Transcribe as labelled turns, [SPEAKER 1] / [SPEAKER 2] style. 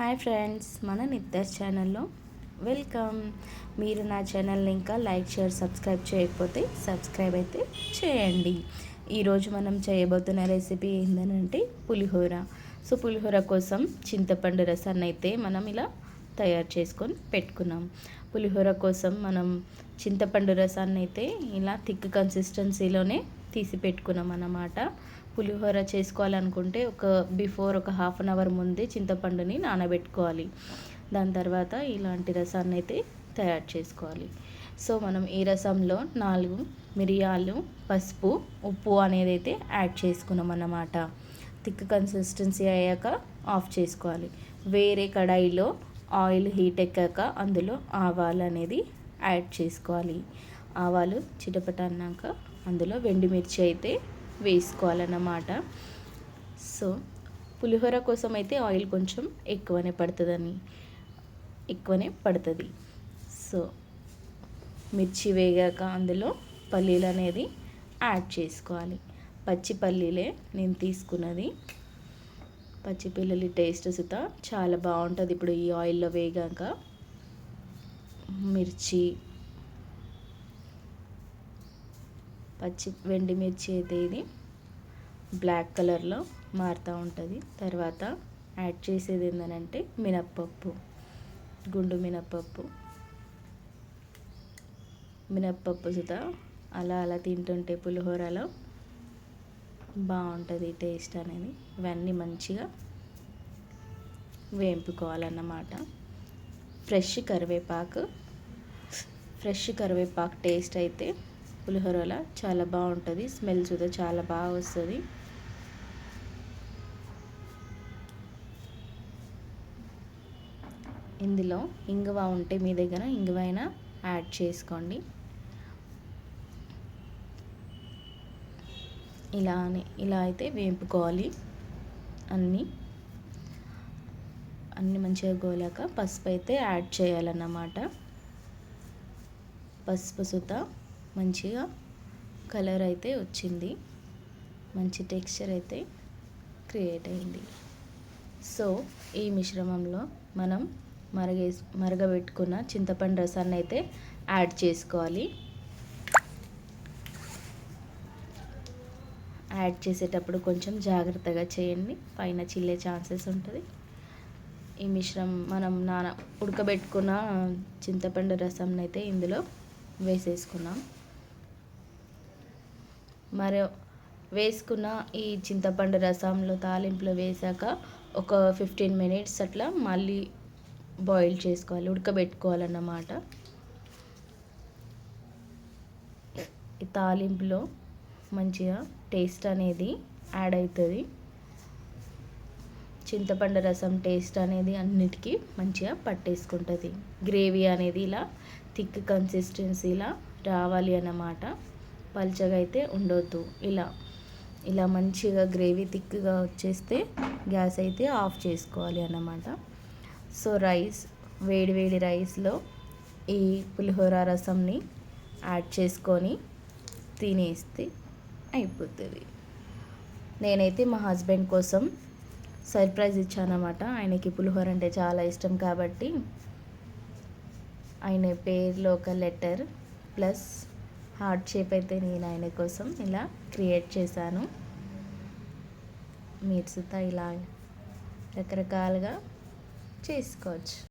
[SPEAKER 1] Hi friends, మన నిత్యాస్ ఛానల్లో welcome. మీరు నా ఛానల్ని ఇంకా లైక్, షేర్, సబ్స్క్రైబ్ చేయకపోతే సబ్స్క్రైబ్ అయితే చేయండి. ఈరోజు మనం చేయబోతున్న రెసిపీ ఏంటంటే పులిహోర. సో పులిహోర కోసం చింతపండు రసాన్ని అయితే మనం ఇలా తయారు చేసుకొని పెట్టుకున్నాం. పులిహోర కోసం మనం చింతపండు రసాన్ని అయితే ఇలా థిక్ కన్సిస్టెన్సీలోనే తీసి పెట్టుకున్నాం అన్నమాట. పులిహోర చేసుకోవాలనుకుంటే బిఫోర్ ఒక హాఫ్ అన్ అవర్ ముందే చింతపండుని నానబెట్టుకోవాలి. దాని తర్వాత ఇలాంటి రసాన్ని అయితే తయారు చేసుకోవాలి. సో మనం ఈ రసంలో 4 మిరియాలు, పసుపు, ఉప్పు అనేది అయితే యాడ్ చేసుకున్నాం అన్నమాట. థిక్ కన్సిస్టెన్సీ అయ్యాక ఆఫ్ చేసుకోవాలి. వేరే కడాయిలో ఆయిల్ హీట్ ఎక్కాక అందులో ఆవాలు అనేది యాడ్ చేసుకోవాలి. ఆవాలు చిటపట అన్నాక అందులో వెండిమిర్చి అయితే వేసుకోవాలన్నమాట. సో పులిహోర కోసం అయితే ఆయిల్ కొంచెం ఎక్కువనే పడుతుంది. సో మిర్చి వేగాక అందులో పల్లీలు అనేది యాడ్ చేసుకోవాలి. పచ్చి పల్లీలే నేను తీసుకున్నది. పచ్చి పల్లీల టేస్ట్ సుత చాలా బాగుంటుంది. ఇప్పుడు ఈ ఆయిల్లో వేగాక మిర్చి, వెండి మిర్చి అయితే ఇది బ్లాక్ కలర్లో మారుతూ ఉంటుంది. తర్వాత యాడ్ చేసేది ఏంటంటే మినప్పప్పు, గుండు మినప్పప్పు సుత అలా తింటుంటే పులిహోరలో బాగుంటుంది టేస్ట్ అనేది. ఇవన్నీ మంచిగా వేంపుకోవాలన్నమాట. ఫ్రెష్ కరివేపాకు టేస్ట్ అయితే పులిహోరలో చాలా బాగుంటుంది. స్మెల్ కూడా చాలా బాగా వస్తుంది. ఇందులో ఇంగువ ఉంటే మీ దగ్గర ఇంగువైనా యాడ్ చేసుకోండి. ఇలా అయితే వేపుకోవాలి. అన్నీ మంచిగా గోలాక పసుపు అయితే యాడ్ చేయాలన్నమాట. పసుపు సుత మంచిగా కలర్ అయితే వచ్చింది. మంచి టెక్స్చర్ అయితే క్రియేట్ అయింది. సో ఈ మిశ్రమంలో మనం మరగబెట్టుకున్న చింతపండు రసాన్ని అయితే యాడ్ చేసుకోవాలి. యాడ్ చేసేటప్పుడు కొంచెం జాగ్రత్తగా చేయండి, పైన చిల్లే ఛాన్సెస్ ఉంటుంది. ఈ మనం ఉడకబెట్టుకున్న చింతపండు రసాన్ని అయితే ఇందులో వేసేసుకున్నాం. వేసుకున్న ఈ చింతపండు రసంలో తాలింపులో వేసాక ఒక 15 minutes అట్లా మళ్ళీ బాయిల్ చేసుకోవాలి, ఉడకబెట్టుకోవాలన్నమాట. ఈ తాలింపులో మంచిగా టేస్ట్ అనేది యాడ్ అవుతుంది. చింతపండు రసం టేస్ట్ అనేది అన్నిటికీ మంచిగా పట్టేసుకుంటుంది. గ్రేవీ అనేది ఇలా థిక్ కన్సిస్టెన్సీలా రావాలి అన్నమాట. పల్చగా అయితే ఉండొద్దు. ఇలా మంచిగా గ్రేవీ థిక్గా వచ్చేస్తే గ్యాస్ అయితే ఆఫ్ చేసుకోవాలి అన్నమాట. సో వేడి రైస్లో ఈ పులిహోర రసంని యాడ్ చేసుకొని తినేస్తే అయిపోతుంది. నేనైతే మా హస్బెండ్ కోసం సర్ప్రైజ్ ఇచ్చానమాట. ఆయనకి పులిహోర అంటే చాలా ఇష్టం కాబట్టి ఆయన పేరులో ఒక లెటర్ ప్లస్ హార్ట్ షేప్ అయితే నేను ఆయన కోసం ఇలా క్రియేట్ చేశాను. మీరు సుతా ఇలా రకరకాలుగా చేసుకోవచ్చు.